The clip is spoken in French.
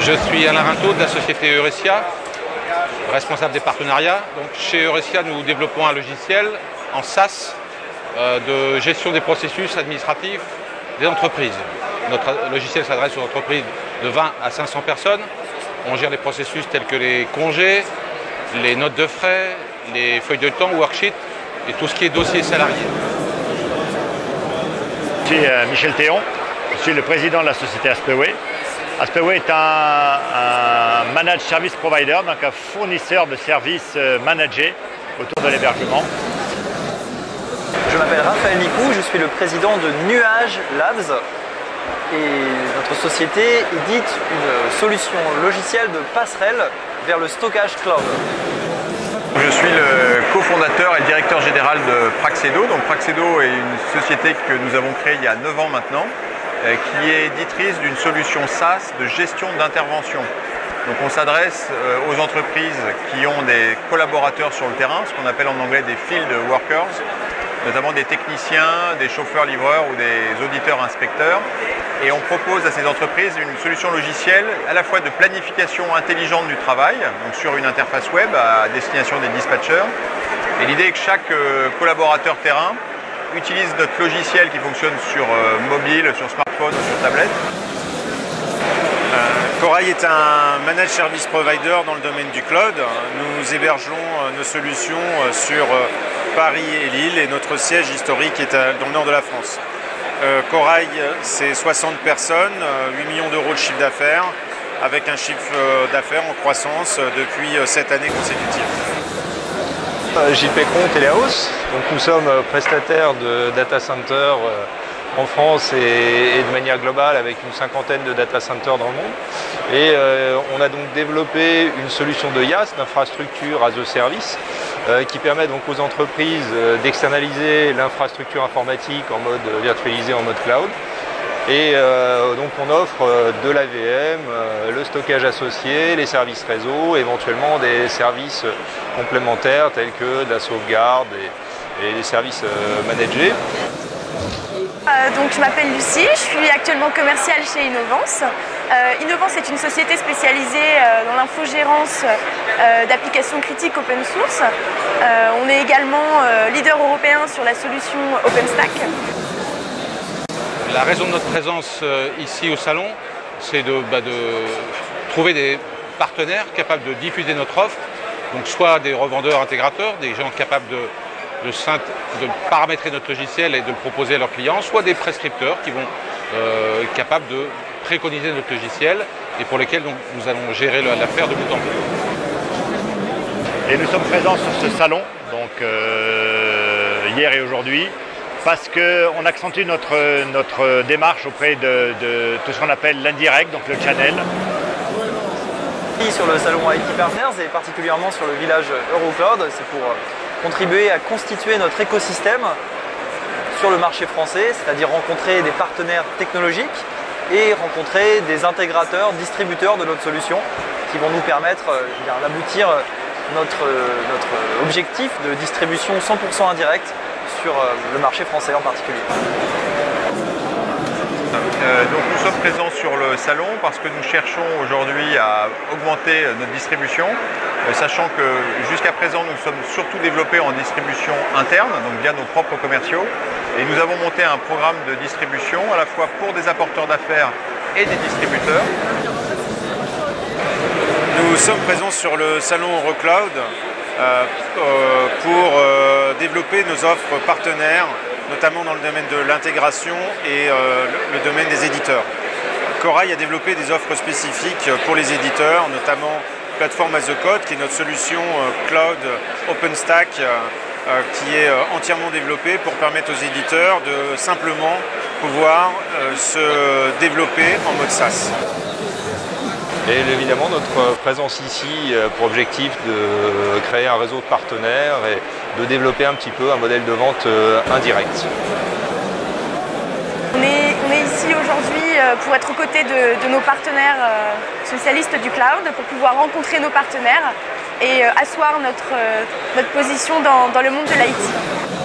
Je suis Alain Rintaud de la société Eurecia, responsable des partenariats. Donc, chez Eurecia, nous développons un logiciel en SaaS de gestion des processus administratifs des entreprises. Notre logiciel s'adresse aux entreprises de 20 à 500 personnes. On gère les processus tels que les congés, les notes de frais, les feuilles de temps, worksheets et tout ce qui est dossier salarié. Je suis Michel Théon, je suis le président de la société Aspeway. Aspeway est un managed service provider, donc un fournisseur de services managés autour de l'hébergement. Je m'appelle Raphaël Nicou, je suis le président de Nuage Labs et notre société édite une solution logicielle de passerelle vers le stockage cloud. Je suis le cofondateur et directeur général de Praxedo. Donc Praxedo est une société que nous avons créée il y a 9 ans maintenant, qui est éditrice d'une solution SaaS de gestion d'intervention. Donc on s'adresse aux entreprises qui ont des collaborateurs sur le terrain, ce qu'on appelle en anglais des field workers, notamment des techniciens, des chauffeurs-livreurs ou des auditeurs-inspecteurs. Et on propose à ces entreprises une solution logicielle à la fois de planification intelligente du travail, donc sur une interface web à destination des dispatchers. Et l'idée est que chaque collaborateur terrain utilise notre logiciel qui fonctionne sur mobile, sur smartphone ou sur tablette. Corail est un managed service provider dans le domaine du cloud. Nous hébergeons nos solutions sur Paris et Lille et notre siège historique est dans le nord de la France. Corail, c'est 60 personnes, 8 millions d'euros de chiffre d'affaires, avec un chiffre d'affaires en croissance depuis 7 années consécutives. Gilles Pécron, Téléhouse. Donc nous sommes prestataires de data centers en France et de manière globale avec une cinquantaine de data centers dans le monde. Et on a donc développé une solution de IaaS, d'infrastructure as a service, qui permet donc aux entreprises d'externaliser l'infrastructure informatique en mode virtualisé, en mode cloud. Et donc on offre de l'AVM, le stockage associé, les services réseau, éventuellement des services complémentaires tels que de la sauvegarde et des services managés. Donc je m'appelle Lucie, je suis actuellement commerciale chez Innovance. Innovance est une société spécialisée dans l'infogérance d'applications critiques open source. On est également leader européen sur la solution OpenStack. La raison de notre présence ici au salon, c'est de trouver des partenaires capables de diffuser notre offre, donc soit des revendeurs intégrateurs, des gens capables de paramétrer notre logiciel et de le proposer à leurs clients, soit des prescripteurs qui vont capables de préconiser notre logiciel et pour lesquels donc, nous allons gérer l'affaire de bout en bout. Et nous sommes présents sur ce salon, donc hier et aujourd'hui, parce qu'on accentue notre démarche auprès de tout ce qu'on appelle l'indirect, donc le channel. Sur le salon IT Partners et particulièrement sur le village Eurocloud, c'est pour contribuer à constituer notre écosystème sur le marché français, c'est-à-dire rencontrer des partenaires technologiques et rencontrer des intégrateurs, distributeurs de notre solution qui vont nous permettre d'aboutir notre objectif de distribution 100% indirecte sur le marché français en particulier. Donc nous sommes présents sur le salon parce que nous cherchons aujourd'hui à augmenter notre distribution, sachant que jusqu'à présent nous sommes surtout développés en distribution interne, donc via nos propres commerciaux, et nous avons monté un programme de distribution à la fois pour des apporteurs d'affaires et des distributeurs. Nous sommes présents sur le salon Eurocloud pour développer nos offres partenaires, notamment dans le domaine de l'intégration et le domaine des éditeurs. Corail a développé des offres spécifiques pour les éditeurs, notamment Platform as a Code, qui est notre solution cloud OpenStack, qui est entièrement développée pour permettre aux éditeurs de simplement pouvoir se développer en mode SaaS. Et évidemment, notre présence ici a pour objectif de créer un réseau de partenaires et de développer un petit peu un modèle de vente indirect. On est ici aujourd'hui pour être aux côtés de nos partenaires spécialistes du cloud, pour pouvoir rencontrer nos partenaires et asseoir notre position dans le monde de l'IT.